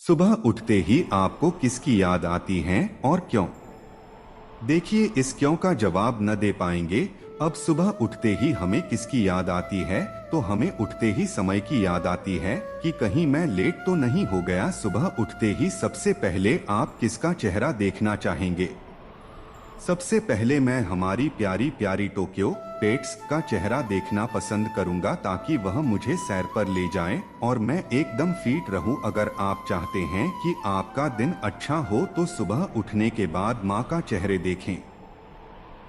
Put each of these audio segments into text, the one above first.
सुबह उठते ही आपको किसकी याद आती है और क्यों? देखिए, इस क्यों का जवाब न दे पाएंगे। अब सुबह उठते ही हमें किसकी याद आती है, तो हमें उठते ही समय की याद आती है कि कहीं मैं लेट तो नहीं हो गया। सुबह उठते ही सबसे पहले आप किसका चेहरा देखना चाहेंगे? सबसे पहले मैं हमारी प्यारी प्यारी टोक्यो पेट्स का चेहरा देखना पसंद करूंगा, ताकि वह मुझे सैर पर ले जाएं और मैं एकदम फिट रहूं। अगर आप चाहते हैं कि आपका दिन अच्छा हो तो सुबह उठने के बाद माँ का चेहरे देखें।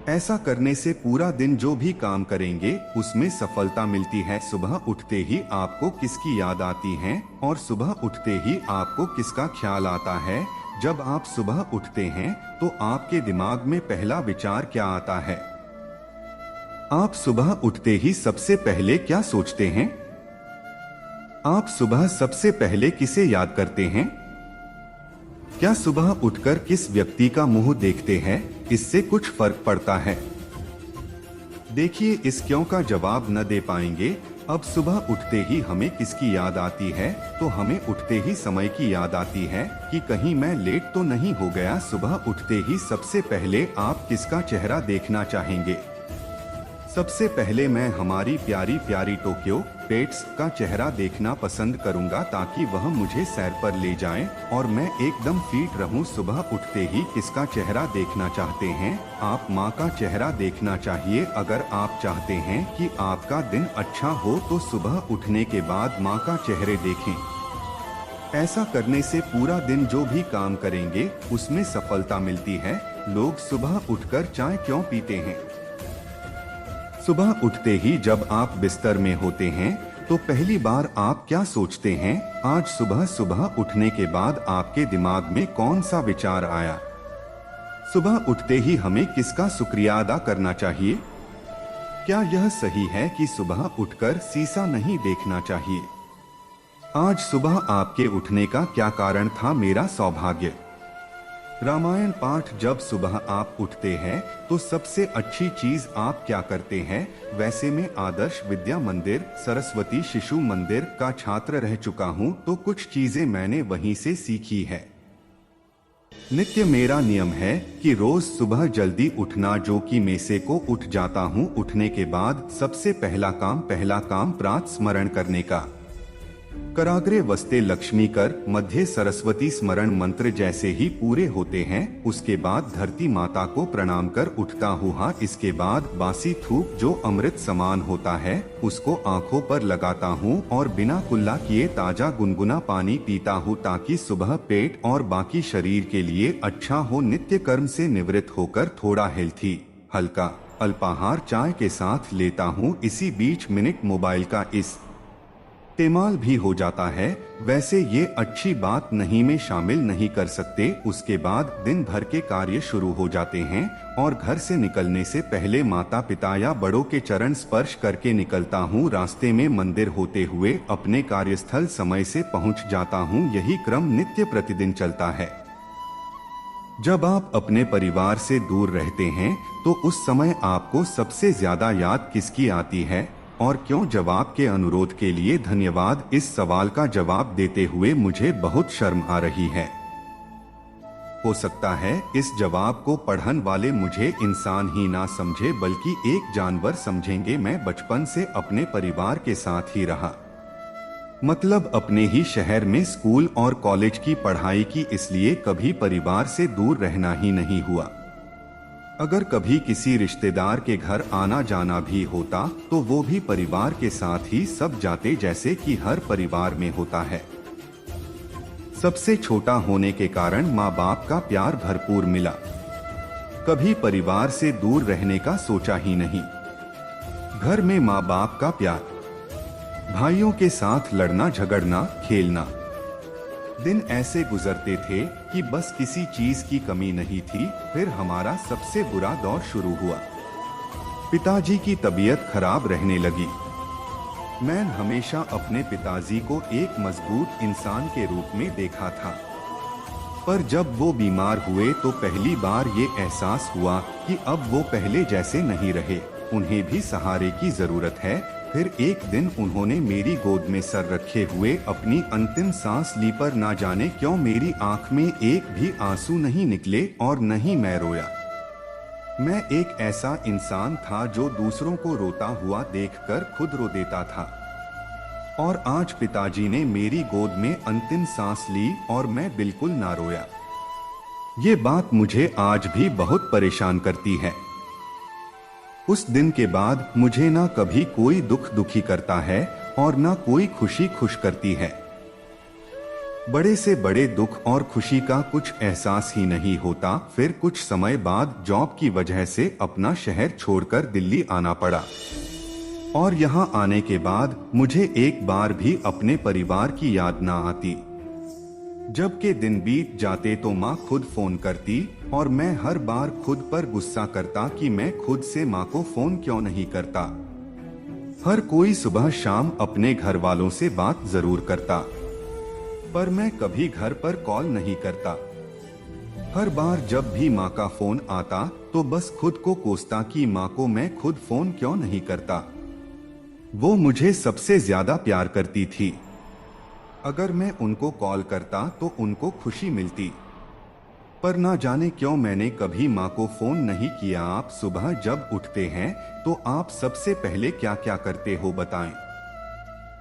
ऐसा करने से पूरा दिन जो भी काम करेंगे उसमें सफलता मिलती है। सुबह उठते ही आपको किसकी याद आती है और सुबह उठते ही आपको किसका ख्याल आता है? जब आप सुबह उठते हैं तो आपके दिमाग में पहला विचार क्या आता है? आप सुबह उठते ही सबसे पहले क्या सोचते हैं? आप सुबह सबसे पहले किसे याद करते हैं? क्या सुबह उठकर किस व्यक्ति का मुंह देखते हैं, इससे कुछ फर्क पड़ता है? देखिए, इस क्यों का जवाब न दे पाएंगे। अब सुबह उठते ही हमें किसकी याद आती है, तो हमें उठते ही समय की याद आती है कि कहीं मैं लेट तो नहीं हो गया। सुबह उठते ही सबसे पहले आप किसका चेहरा देखना चाहेंगे? सबसे पहले मैं हमारी प्यारी प्यारी टोक्यो पेट्स का चेहरा देखना पसंद करूंगा, ताकि वह मुझे सैर पर ले जाएं और मैं एकदम फिट रहूं। सुबह उठते ही किसका चेहरा देखना चाहते हैं? आप माँ का चेहरा देखना चाहिए। अगर आप चाहते हैं कि आपका दिन अच्छा हो तो सुबह उठने के बाद माँ का चेहरे देखें। ऐसा करने से पूरा दिन जो भी काम करेंगे उसमें सफलता मिलती है। लोग सुबह उठकर चाय क्यों पीते हैं? सुबह उठते ही जब आप बिस्तर में होते हैं तो पहली बार आप क्या सोचते हैं? आज सुबह सुबह उठने के बाद आपके दिमाग में कौन सा विचार आया? सुबह उठते ही हमें किसका शुक्रिया अदा करना चाहिए? क्या यह सही है कि सुबह उठकर शीशा नहीं देखना चाहिए? आज सुबह आपके उठने का क्या कारण था? मेरा सौभाग्य। रामायण पाठ। जब सुबह आप उठते हैं तो सबसे अच्छी चीज आप क्या करते हैं? वैसे मैं आदर्श विद्या मंदिर सरस्वती शिशु मंदिर का छात्र रह चुका हूं, तो कुछ चीजें मैंने वहीं से सीखी है। नित्य मेरा नियम है कि रोज सुबह जल्दी उठना, जो कि मैं से को उठ जाता हूं। उठने के बाद सबसे पहला काम प्रात स्मरण करने का। कराग्रे वस्ते लक्ष्मी कर मध्य सरस्वती स्मरण मंत्र जैसे ही पूरे होते हैं, उसके बाद धरती माता को प्रणाम कर उठता हूँ। हाँ, इसके बाद बासी थूक जो अमृत समान होता है उसको आंखों पर लगाता हूँ और बिना कुल्ला किए ताजा गुनगुना पानी पीता हूँ, ताकि सुबह पेट और बाकी शरीर के लिए अच्छा हो। नित्य कर्म से निवृत्त होकर थोड़ा हेल्थी हल्का अल्पाहार चाय के साथ लेता हूँ। इसी बीच मिनट मोबाइल का इस्तेमाल भी हो जाता है। वैसे ये अच्छी बात नहीं, में शामिल नहीं कर सकते। उसके बाद दिन भर के कार्य शुरू हो जाते हैं और घर से निकलने से पहले माता पिता या बड़ों के चरण स्पर्श करके निकलता हूँ। रास्ते में मंदिर होते हुए अपने कार्यस्थल समय से पहुँच जाता हूँ। यही क्रम नित्य प्रतिदिन चलता है। जब आप अपने परिवार से दूर रहते हैं तो उस समय आपको सबसे ज्यादा याद किसकी आती है और क्यों? जवाब के अनुरोध के लिए धन्यवाद। इस सवाल का जवाब देते हुए मुझे बहुत शर्म आ रही है। हो सकता है इस जवाब को पढ़ने वाले मुझे इंसान ही ना समझे बल्कि एक जानवर समझेंगे। मैं बचपन से अपने परिवार के साथ ही रहा, मतलब अपने ही शहर में स्कूल और कॉलेज की पढ़ाई की, इसलिए कभी परिवार से दूर रहना ही नहीं हुआ। अगर कभी किसी रिश्तेदार के घर आना जाना भी होता तो वो भी परिवार के साथ ही सब जाते, जैसे कि हर परिवार में होता है। सबसे छोटा होने के कारण माँ बाप का प्यार भरपूर मिला। कभी परिवार से दूर रहने का सोचा ही नहीं। घर में माँ बाप का प्यार, भाइयों के साथ लड़ना झगड़ना खेलना। दिन ऐसे गुजरते थे कि बस किसी चीज की कमी नहीं थी। फिर हमारा सबसे बुरा दौर शुरू हुआ। पिताजी की तबीयत खराब रहने लगी। मैं हमेशा अपने पिताजी को एक मजबूत इंसान के रूप में देखा था, पर जब वो बीमार हुए तो पहली बार ये एहसास हुआ कि अब वो पहले जैसे नहीं रहे। उन्हें भी सहारे की जरूरत है। फिर एक दिन उन्होंने मेरी गोद में सर रखे हुए अपनी अंतिम सांस ली, पर ना जाने क्यों मेरी आंख में एक भी आंसू नहीं निकले और न ही मैं रोया। मैं एक ऐसा इंसान था जो दूसरों को रोता हुआ देखकर खुद रो देता था। और आज पिताजी ने मेरी गोद में अंतिम सांस ली और मैं बिल्कुल ना रोया। ये बात मुझे आज भी बहुत परेशान करती है। उस दिन के बाद मुझे ना कभी कोई दुख दुखी करता है और ना कोई खुशी खुश करती है। बड़े से बड़े दुख और खुशी का कुछ एहसास ही नहीं होता। फिर कुछ समय बाद जॉब की वजह से अपना शहर छोड़कर दिल्ली आना पड़ा और यहाँ आने के बाद मुझे एक बार भी अपने परिवार की याद ना आती। जब के दिन बीत जाते तो माँ खुद फोन करती और मैं हर बार खुद पर गुस्सा करता कि मैं खुद से माँ को फोन क्यों नहीं करता। हर कोई सुबह शाम अपने घर वालों से बात जरूर करता, पर मैं कभी घर पर कॉल नहीं करता। हर बार जब भी माँ का फोन आता तो बस खुद को कोसता कि माँ को मैं खुद फोन क्यों नहीं करता। वो मुझे सबसे ज्यादा प्यार करती थी। अगर मैं उनको कॉल करता तो उनको खुशी मिलती, पर ना जाने क्यों मैंने कभी माँ को फोन नहीं किया। आप सुबह जब उठते हैं तो आप सबसे पहले क्या क्या करते हो बताएं?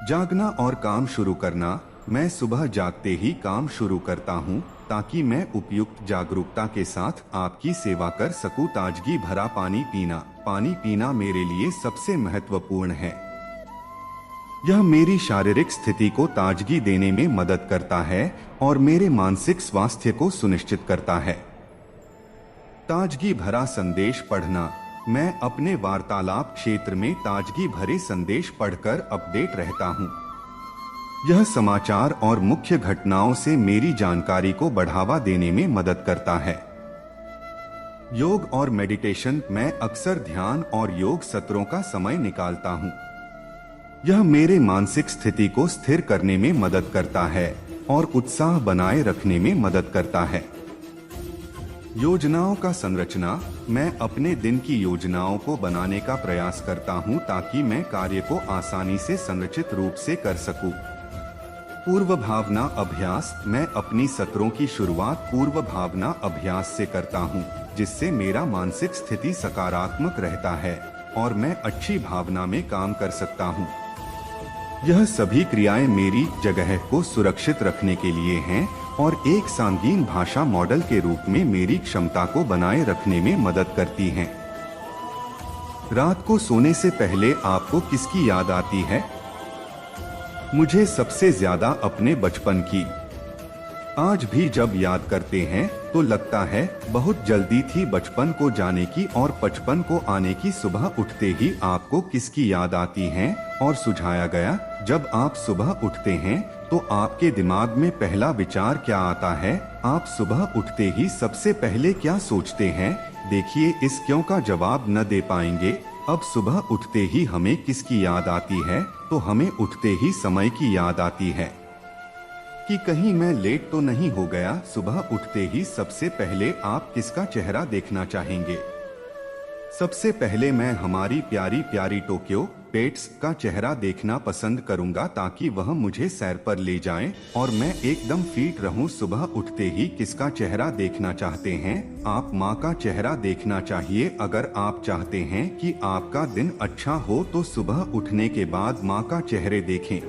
जागना और काम शुरू करना। मैं सुबह जागते ही काम शुरू करता हूँ ताकि मैं उपयुक्त जागरूकता के साथ आपकी सेवा कर सकूं। ताजगी भरा पानी पीना मेरे लिए सबसे महत्वपूर्ण है। यह मेरी शारीरिक स्थिति को ताजगी देने में मदद करता है और मेरे मानसिक स्वास्थ्य को सुनिश्चित करता है। ताजगी भरा संदेश पढ़ना। मैं अपने वार्तालाप क्षेत्र में ताजगी भरे संदेश पढ़कर अपडेट रहता हूँ। यह समाचार और मुख्य घटनाओं से मेरी जानकारी को बढ़ावा देने में मदद करता है। योग और मेडिटेशन। मैं अक्सर ध्यान और योग सत्रों का समय निकालता हूँ। यह मेरे मानसिक स्थिति को स्थिर करने में मदद करता है और उत्साह बनाए रखने में मदद करता है। योजनाओं का संरचना। मैं अपने दिन की योजनाओं को बनाने का प्रयास करता हूं ताकि मैं कार्य को आसानी से संरचित रूप से कर सकूं। पूर्व भावना अभ्यास। मैं अपनी सत्रों की शुरुआत पूर्व भावना अभ्यास से करता हूं, जिससे मेरा मानसिक स्थिति सकारात्मक रहता है और मैं अच्छी भावना में काम कर सकता हूं। यह सभी क्रियाएं मेरी जगह को सुरक्षित रखने के लिए हैं और एक संगीन भाषा मॉडल के रूप में मेरी क्षमता को बनाए रखने में मदद करती हैं। रात को सोने से पहले आपको किसकी याद आती है? मुझे सबसे ज्यादा अपने बचपन की। आज भी जब याद करते हैं तो लगता है बहुत जल्दी थी बचपन को जाने की और बचपन को आने की। सुबह उठते ही आपको किसकी याद आती है? और सुझाया गया, जब आप सुबह उठते हैं तो आपके दिमाग में पहला विचार क्या आता है? आप सुबह उठते ही सबसे पहले क्या सोचते हैं? देखिए, इस क्यों का जवाब न दे पाएंगे। अब सुबह उठते ही हमें किसकी याद आती है? तो हमें उठते ही समय की याद आती है कि कहीं मैं लेट तो नहीं हो गया। सुबह उठते ही सबसे पहले आप किसका चेहरा देखना चाहेंगे? सबसे पहले मैं हमारी प्यारी प्यारी टोक्यो पेट्स का चेहरा देखना पसंद करूंगा ताकि वह मुझे सैर पर ले जाएं और मैं एकदम फिट रहूं। सुबह उठते ही किसका चेहरा देखना चाहते हैं? आप माँ का चेहरा देखना चाहिए। अगर आप चाहते हैं कि आपका दिन अच्छा हो तो सुबह उठने के बाद माँ का चेहरे देखें।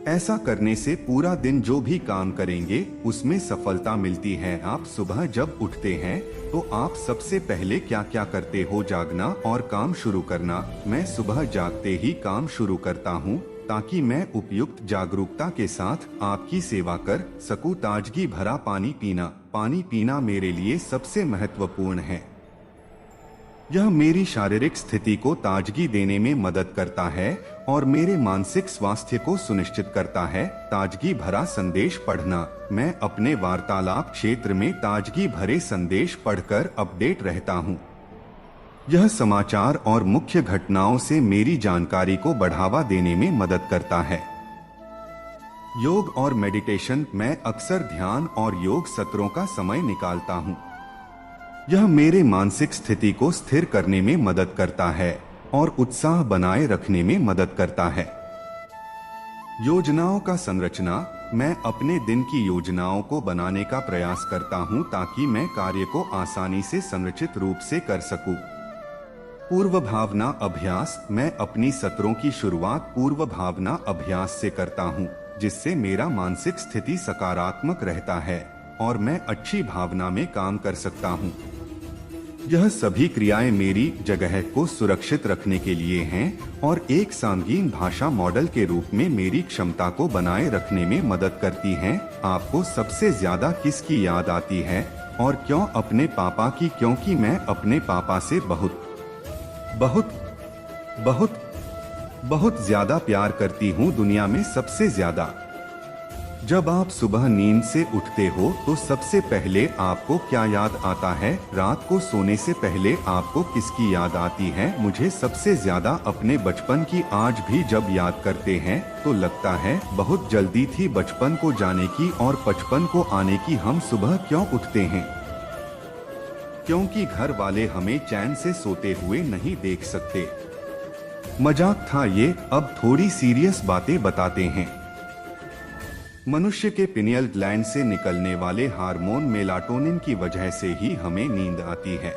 ऐसा करने से पूरा दिन जो भी काम करेंगे उसमें सफलता मिलती है। आप सुबह जब उठते हैं तो आप सबसे पहले क्या क्या करते हो? जागना और काम शुरू करना। मैं सुबह जागते ही काम शुरू करता हूँ ताकि मैं उपयुक्त जागरूकता के साथ आपकी सेवा कर सकूं। ताजगी भरा पानी पीना मेरे लिए सबसे महत्वपूर्ण है। यह मेरी शारीरिक स्थिति को ताजगी देने में मदद करता है और मेरे मानसिक स्वास्थ्य को सुनिश्चित करता है। ताजगी भरा संदेश पढ़ना। मैं अपने वार्तालाप क्षेत्र में ताजगी भरे संदेश पढ़कर अपडेट रहता हूँ। यह समाचार और मुख्य घटनाओं से मेरी जानकारी को बढ़ावा देने में मदद करता है। योग और मेडिटेशन। मैं अक्सर ध्यान और योग सत्रों का समय निकालता हूँ। यह मेरे मानसिक स्थिति को स्थिर करने में मदद करता है और उत्साह बनाए रखने में मदद करता है। योजनाओं का संरचना। मैं अपने दिन की योजनाओं को बनाने का प्रयास करता हूं ताकि मैं कार्य को आसानी से संरचित रूप से कर सकूं। पूर्व भावना अभ्यास। मैं अपनी सत्रों की शुरुआत पूर्व भावना अभ्यास से करता हूं, जिससे मेरा मानसिक स्थिति सकारात्मक रहता है और मैं अच्छी भावना में काम कर सकता हूं। यह सभी क्रियाएं मेरी जगह को सुरक्षित रखने के लिए हैं और एक संगीन भाषा मॉडल के रूप में मेरी क्षमता को बनाए रखने में मदद करती हैं। आपको सबसे ज्यादा किसकी याद आती है और क्यों? अपने पापा की, क्योंकि मैं अपने पापा से बहुत बहुत बहुत बहुत ज्यादा प्यार करती हूँ, दुनिया में सबसे ज्यादा। जब आप सुबह नींद से उठते हो तो सबसे पहले आपको क्या याद आता है? रात को सोने से पहले आपको किसकी याद आती है? मुझे सबसे ज्यादा अपने बचपन की। आज भी जब याद करते हैं तो लगता है बहुत जल्दी थी बचपन को जाने की और बचपन को आने की। हम सुबह क्यों उठते हैं? क्योंकि घर वाले हमें चैन से सोते हुए नहीं देख सकते। मजाक था ये। अब थोड़ी सीरियस बातें बताते हैं। मनुष्य के पिनियल ग्लैंड से निकलने वाले हार्मोन मेलाटोनिन की वजह से ही हमें नींद आती है।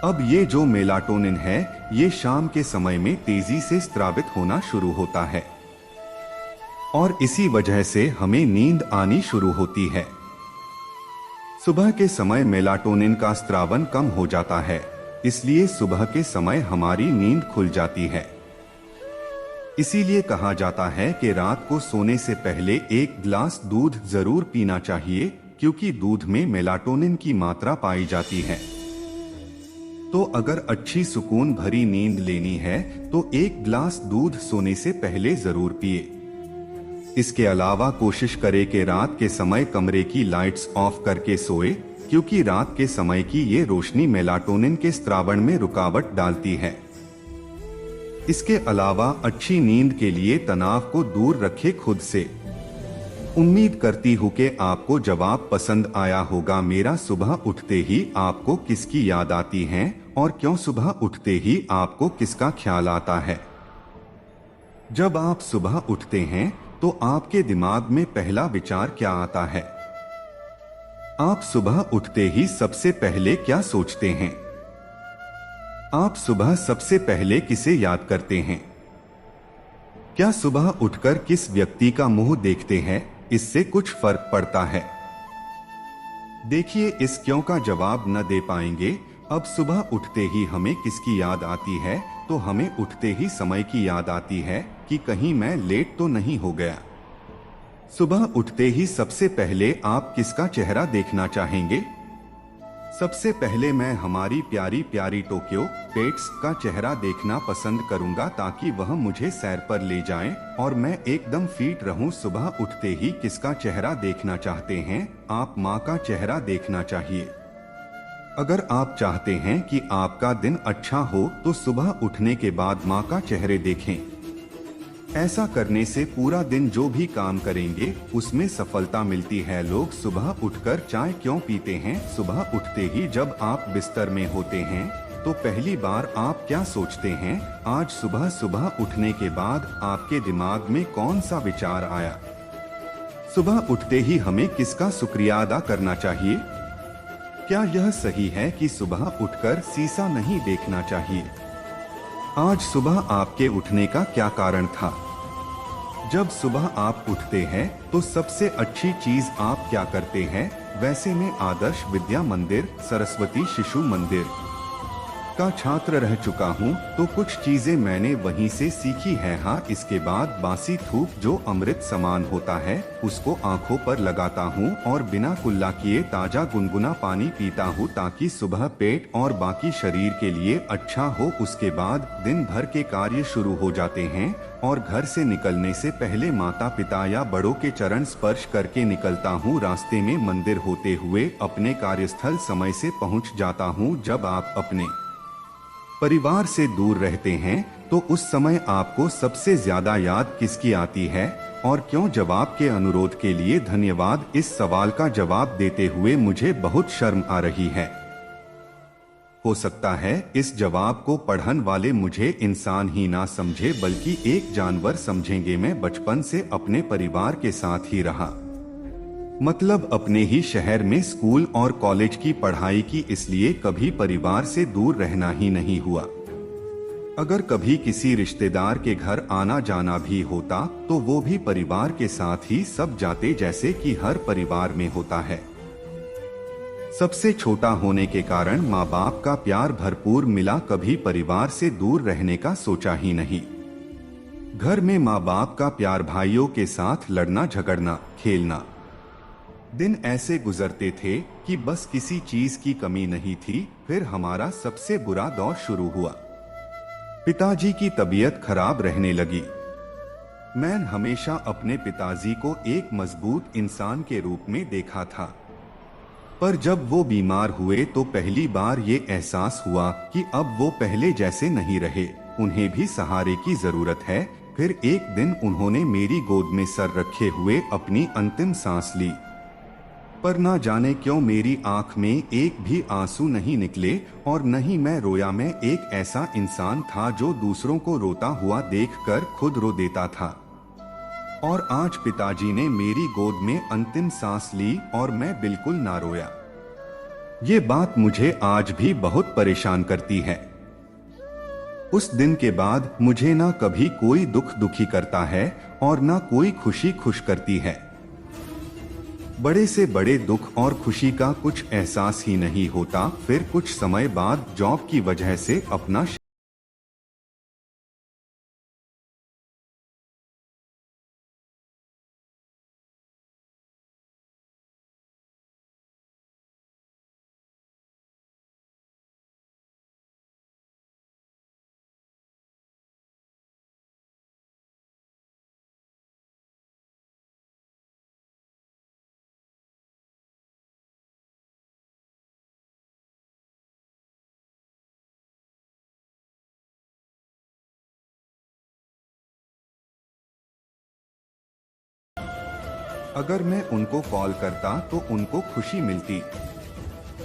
अब ये जो मेलाटोनिन है, ये शाम के समय में तेजी से स्रावित होना शुरू होता है और इसी वजह से हमें नींद आनी शुरू होती है। सुबह के समय मेलाटोनिन का स्रावन कम हो जाता है, इसलिए सुबह के समय हमारी नींद खुल जाती है। इसीलिए कहा जाता है कि रात को सोने से पहले एक गिलास दूध जरूर पीना चाहिए, क्योंकि दूध में मेलाटोनिन की मात्रा पाई जाती है। तो अगर अच्छी सुकून भरी नींद लेनी है तो एक गिलास दूध सोने से पहले जरूर पिए। इसके अलावा कोशिश करें कि रात के समय कमरे की लाइट्स ऑफ करके सोए, क्योंकि रात के समय की ये रोशनी मेलाटोनिन के स्रावण में रुकावट डालती है। इसके अलावा अच्छी नींद के लिए तनाव को दूर रखें खुद से। उम्मीद करती हूँ कि आपको जवाब पसंद आया होगा। मेरा सुबह उठते ही आपको किसकी याद आती है और क्यों? सुबह उठते ही आपको किसका ख्याल आता है? जब आप सुबह उठते हैं तो आपके दिमाग में पहला विचार क्या आता है? आप सुबह उठते ही सबसे पहले क्या सोचते हैं? आप सुबह सबसे पहले किसे याद करते हैं? क्या सुबह उठकर किस व्यक्ति का मुंह देखते हैं, इससे कुछ फर्क पड़ता है? देखिए, इस क्यों का जवाब न दे पाएंगे। अब सुबह उठते ही हमें किसकी याद आती है? तो हमें उठते ही समय की याद आती है कि कहीं मैं लेट तो नहीं हो गया। सुबह उठते ही सबसे पहले आप किसका चेहरा देखना चाहेंगे? सबसे पहले मैं हमारी प्यारी प्यारी टोक्यो पेट्स का चेहरा देखना पसंद करूंगा, ताकि वह मुझे सैर पर ले जाएं और मैं एकदम फिट रहूं। सुबह उठते ही किसका चेहरा देखना चाहते हैं? आप माँ का चेहरा देखना चाहिए। अगर आप चाहते हैं कि आपका दिन अच्छा हो तो सुबह उठने के बाद माँ का चेहरे देखें। ऐसा करने से पूरा दिन जो भी काम करेंगे उसमें सफलता मिलती है। लोग सुबह उठकर चाय क्यों पीते हैं? सुबह उठते ही जब आप बिस्तर में होते हैं तो पहली बार आप क्या सोचते हैं? आज सुबह सुबह उठने के बाद आपके दिमाग में कौन सा विचार आया? सुबह उठते ही हमें किसका शुक्रिया अदा करना चाहिए? क्या यह सही है कि सुबह उठकर शीशा नहीं देखना चाहिए? आज सुबह आपके उठने का क्या कारण था? जब सुबह आप उठते हैं तो सबसे अच्छी चीज आप क्या करते हैं? वैसे मैं आदर्श विद्या मंदिर, सरस्वती शिशु मंदिर का छात्र रह चुका हूँ, तो कुछ चीजें मैंने वहीं से सीखी है। हाँ, इसके बाद बासी थूक जो अमृत समान होता है उसको आंखों पर लगाता हूँ और बिना कुल्ला किए ताजा गुनगुना पानी पीता हूँ, ताकि सुबह पेट और बाकी शरीर के लिए अच्छा हो। उसके बाद दिन भर के कार्य शुरू हो जाते हैं और घर से निकलने से पहले माता पिता या बड़ों के चरण स्पर्श करके निकलता हूँ। रास्ते में मंदिर होते हुए अपने कार्यस्थल समय से पहुँच जाता हूँ। जब आप अपने परिवार से दूर रहते हैं तो उस समय आपको सबसे ज्यादा याद किसकी आती है और क्यों? जवाब के अनुरोध के लिए धन्यवाद। इस सवाल का जवाब देते हुए मुझे बहुत शर्म आ रही है। हो सकता है इस जवाब को पढ़ने वाले मुझे इंसान ही ना समझे बल्कि एक जानवर समझेंगे। मैं बचपन से अपने परिवार के साथ ही रहा, मतलब अपने ही शहर में स्कूल और कॉलेज की पढ़ाई की, इसलिए कभी परिवार से दूर रहना ही नहीं हुआ। अगर कभी किसी रिश्तेदार के घर आना जाना भी होता तो वो भी परिवार के साथ ही सब जाते, जैसे कि हर परिवार में होता है। सबसे छोटा होने के कारण माँ बाप का प्यार भरपूर मिला, कभी परिवार से दूर रहने का सोचा ही नहीं। घर में माँ बाप का प्यार, भाइयों के साथ लड़ना झगड़ना, खेलना, दिन ऐसे गुजरते थे कि बस किसी चीज की कमी नहीं थी। फिर हमारा सबसे बुरा दौर शुरू हुआ। पिताजी की तबीयत खराब रहने लगी। मैं हमेशा अपने पिताजी को एक मजबूत इंसान के रूप में देखा था, पर जब वो बीमार हुए तो पहली बार ये एहसास हुआ कि अब वो पहले जैसे नहीं रहे, उन्हें भी सहारे की जरूरत है। फिर एक दिन उन्होंने मेरी गोद में सर रखे हुए अपनी अंतिम सांस ली, पर ना जाने क्यों मेरी आंख में एक भी आंसू नहीं निकले और न ही मैं रोया। मैं एक ऐसा इंसान था जो दूसरों को रोता हुआ देखकर खुद रो देता था, और आज पिताजी ने मेरी गोद में अंतिम सांस ली और मैं बिल्कुल ना रोया। ये बात मुझे आज भी बहुत परेशान करती है। उस दिन के बाद मुझे ना कभी कोई दुखी करता है और ना कोई खुशी खुश करती है। बड़े से बड़े दुख और खुशी का कुछ एहसास ही नहीं होता। फिर कुछ समय बाद जॉब की वजह से अपना अगर मैं उनको कॉल करता तो उनको खुशी मिलती,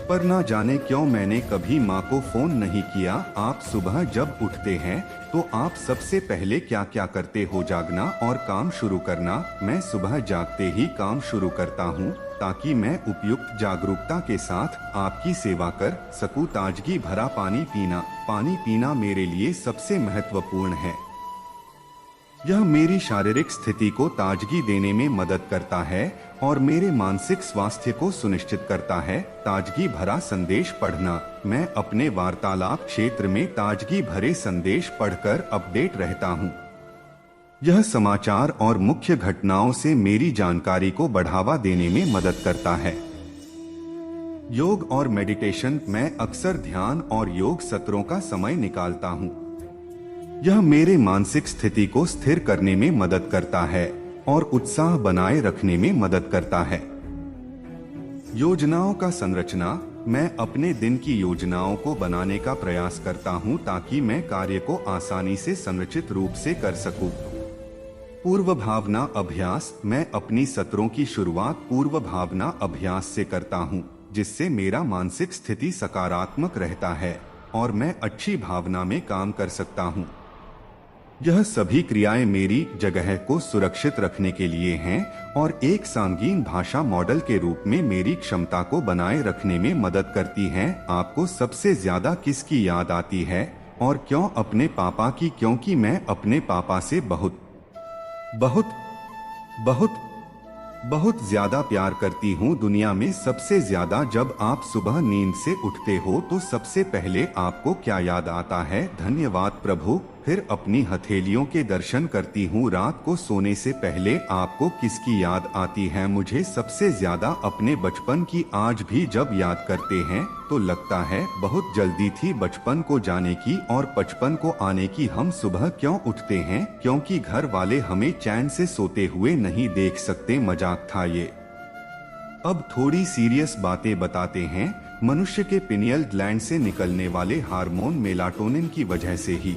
पर ना जाने क्यों मैंने कभी माँ को फोन नहीं किया। आप सुबह जब उठते हैं तो आप सबसे पहले क्या क्या करते हो? जागना और काम शुरू करना। मैं सुबह जागते ही काम शुरू करता हूँ ताकि मैं उपयुक्त जागरूकता के साथ आपकी सेवा कर सकूं। ताजगी भरा पानी पीना मेरे लिए सबसे महत्वपूर्ण है। यह मेरी शारीरिक स्थिति को ताजगी देने में मदद करता है और मेरे मानसिक स्वास्थ्य को सुनिश्चित करता है। ताजगी भरा संदेश पढ़ना। मैं अपने वार्तालाप क्षेत्र में ताजगी भरे संदेश पढ़कर अपडेट रहता हूँ। यह समाचार और मुख्य घटनाओं से मेरी जानकारी को बढ़ावा देने में मदद करता है। योग और मेडिटेशन। मैं अक्सर ध्यान और योग सत्रों का समय निकालता हूँ। यह मेरे मानसिक स्थिति को स्थिर करने में मदद करता है और उत्साह बनाए रखने में मदद करता है। योजनाओं का संरचना। मैं अपने दिन की योजनाओं को बनाने का प्रयास करता हूं ताकि मैं कार्य को आसानी से संरचित रूप से कर सकूं। पूर्व भावना अभ्यास। मैं अपनी सत्रों की शुरुआत पूर्व भावना अभ्यास से करता हूं, जिससे मेरा मानसिक स्थिति सकारात्मक रहता है और मैं अच्छी भावना में काम कर सकता हूं। यह सभी क्रियाएं मेरी जगह को सुरक्षित रखने के लिए हैं और एक संगीन भाषा मॉडल के रूप में मेरी क्षमता को बनाए रखने में मदद करती हैं। आपको सबसे ज्यादा किसकी याद आती है और क्यों? अपने पापा की, क्योंकि मैं अपने पापा से बहुत बहुत बहुत बहुत ज्यादा प्यार करती हूँ। दुनिया में सबसे ज्यादा जब आप सुबह नींद से उठते हो तो सबसे पहले आपको क्या याद आता है? धन्यवाद प्रभु। फिर अपनी हथेलियों के दर्शन करती हूँ। रात को सोने से पहले आपको किसकी याद आती है? मुझे सबसे ज्यादा अपने बचपन की। आज भी जब याद करते हैं तो लगता है बहुत जल्दी थी बचपन को जाने की और बचपन को आने की। हम सुबह क्यों उठते हैं? क्योंकि घर वाले हमें चैन से सोते हुए नहीं देख सकते। मजाक था ये। अब थोड़ी सीरियस बातें बताते हैं। मनुष्य के पिनियल ग्लैंड से निकलने वाले हार्मोन मेलाटोनिन की वजह से ही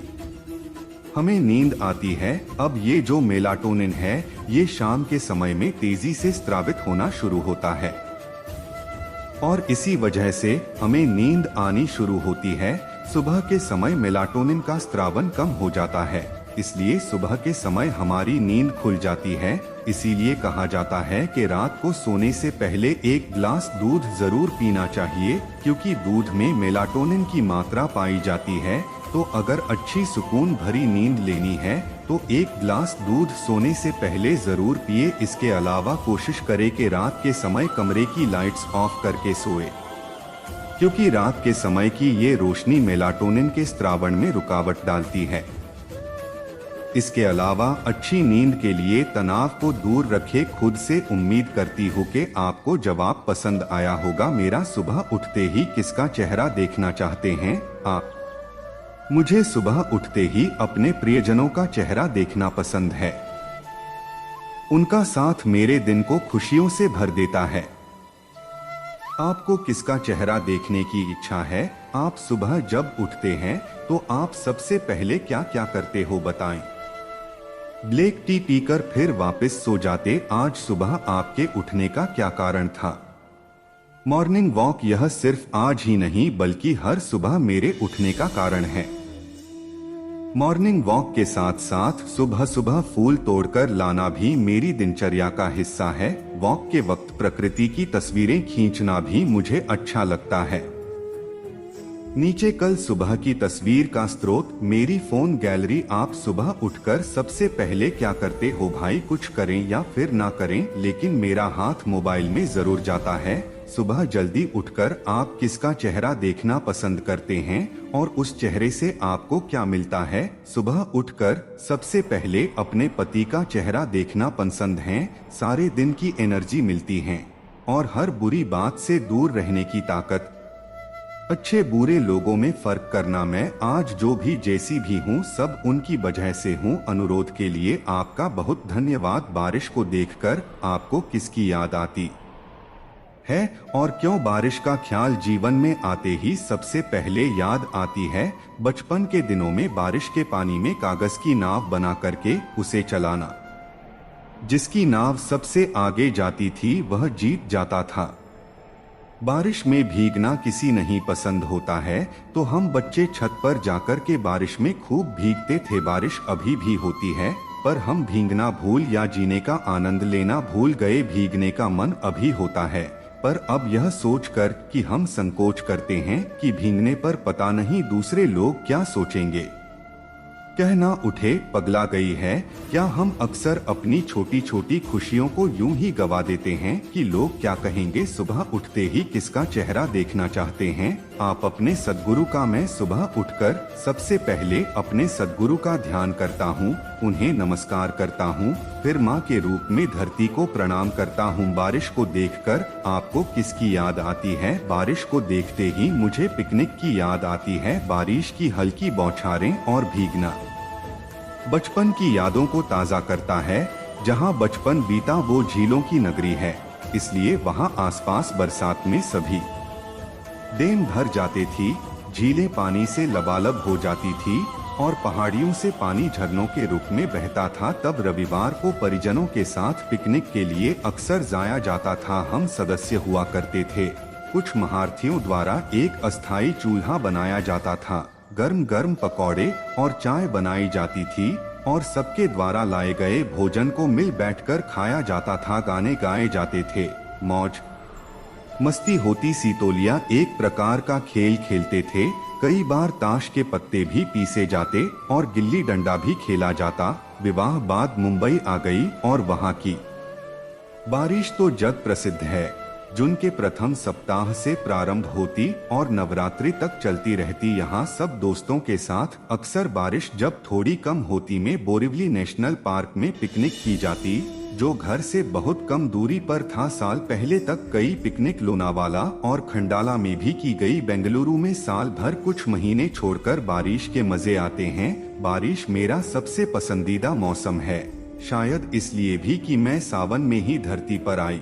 हमें नींद आती है। अब ये जो मेलाटोनिन है ये शाम के समय में तेजी से स्रावित होना शुरू होता है। और इसी वजह से हमें नींद आनी शुरू होती है। सुबह के समय मेलाटोनिन का स्रावन कम हो जाता है, इसलिए सुबह के समय हमारी नींद खुल जाती है। इसीलिए कहा जाता है कि रात को सोने से पहले 1 गिलास दूध जरूर पीना चाहिए, क्योंकि दूध में मेलाटोनिन की मात्रा पाई जाती है। तो अगर अच्छी सुकून भरी नींद लेनी है तो 1 गिलास दूध सोने से पहले जरूर पिए। इसके अलावा कोशिश करें कि रात के समय कमरे की लाइट्स ऑफ करके सोए, क्योंकि रात के समय की ये रोशनी मेलाटोनिन के स्रावन में रुकावट डालती है। इसके अलावा अच्छी नींद के लिए तनाव को दूर रखें। खुद से उम्मीद करती हूँ कि आपको जवाब पसंद आया होगा। मेरा सुबह उठते ही किसका चेहरा देखना चाहते हैं आप? मुझे सुबह उठते ही अपने प्रियजनों का चेहरा देखना पसंद है। उनका साथ मेरे दिन को खुशियों से भर देता है। आपको किसका चेहरा देखने की इच्छा है? आप सुबह जब उठते हैं तो आप सबसे पहले क्या क्या करते हो बताएं। ब्लैक टी पीकर फिर वापस सो जाते। आज सुबह आपके उठने का क्या कारण था? मॉर्निंग वॉक यह सिर्फ आज ही नहीं बल्कि हर सुबह मेरे उठने का कारण है। मॉर्निंग वॉक के साथ साथ सुबह सुबह फूल तोड़कर लाना भी मेरी दिनचर्या का हिस्सा है। वॉक के वक्त प्रकृति की तस्वीरें खींचना भी मुझे अच्छा लगता है। नीचे कल सुबह की तस्वीर का स्रोत मेरी फोन गैलरी। आप सुबह उठकर सबसे पहले क्या करते हो भाई? कुछ करें या फिर ना करें, लेकिन मेरा हाथ मोबाइल में जरूर जाता है। सुबह जल्दी उठकर आप किसका चेहरा देखना पसंद करते हैं और उस चेहरे से आपको क्या मिलता है? सुबह उठकर सबसे पहले अपने पति का चेहरा देखना पसंद है। सारे दिन की एनर्जी मिलती है और हर बुरी बात से दूर रहने की ताकत। अच्छे बुरे लोगों में फर्क करना। मैं आज जो भी जैसी भी हूँ सब उनकी वजह से हूँ। अनुरोध के लिए आपका बहुत धन्यवाद। बारिश को देखकर आपको किसकी याद आती है और क्यों? बारिश का ख्याल जीवन में आते ही सबसे पहले याद आती है बचपन के दिनों में बारिश के पानी में कागज की नाव बना करके उसे चलाना। जिसकी नाव सबसे आगे जाती थी वह जीत जाता था। बारिश में भीगना किसी नहीं पसंद होता है, तो हम बच्चे छत पर जाकर के बारिश में खूब भीगते थे। बारिश अभी भी होती है पर हम भीगना भूल या जीने का आनंद लेना भूल गए। भीगने का मन अभी होता है पर अब यह सोचकर कि हम संकोच करते हैं कि भीगने पर पता नहीं दूसरे लोग क्या सोचेंगे। कहना उठे पगला गई है क्या? हम अक्सर अपनी छोटी छोटी खुशियों को यूं ही गवा देते हैं कि लोग क्या कहेंगे। सुबह उठते ही किसका चेहरा देखना चाहते हैं आप? अपने सद्गुरु का। मैं सुबह उठकर सबसे पहले अपने सद्गुरु का ध्यान करता हूँ, उन्हें नमस्कार करता हूँ, फिर माँ के रूप में धरती को प्रणाम करता हूँ। बारिश को देखकर आपको किसकी याद आती है? बारिश को देखते ही मुझे पिकनिक की याद आती है। बारिश की हल्की बौछारें और भीगना बचपन की यादों को ताज़ा करता है। जहाँ बचपन बीता वो झीलों की नगरी है, इसलिए वहाँ आसपास बरसात में सभी डैम भर जाते थी, झीलें पानी से लबालब हो जाती थी और पहाड़ियों से पानी झरनों के रूप में बहता था। तब रविवार को परिजनों के साथ पिकनिक के लिए अक्सर जाया जाता था। हम सदस्य हुआ करते थे। कुछ महारथियों द्वारा एक अस्थायी चूल्हा बनाया जाता था, गर्म गर्म पकौड़े और चाय बनाई जाती थी और सबके द्वारा लाए गए भोजन को मिल बैठकर खाया जाता था। गाने गाए जाते थे, मौज मस्ती होती। सितोलिया एक प्रकार का खेल खेलते थे। कई बार ताश के पत्ते भी पीसे जाते और गिल्ली डंडा भी खेला जाता। विवाह बाद मुंबई आ गई और वहाँ की बारिश तो जग प्रसिद्ध है। जून के प्रथम सप्ताह से प्रारंभ होती और नवरात्रि तक चलती रहती। यहाँ सब दोस्तों के साथ अक्सर बारिश जब थोड़ी कम होती में बोरिवली नेशनल पार्क में पिकनिक की जाती, जो घर से बहुत कम दूरी पर था। साल पहले तक कई पिकनिक लोनावाला और खंडाला में भी की गई। बेंगलुरु में साल भर कुछ महीने छोड़कर बारिश के मजे आते हैं। बारिश मेरा सबसे पसंदीदा मौसम है, शायद इसलिए भी कि मैं सावन में ही धरती पर आई।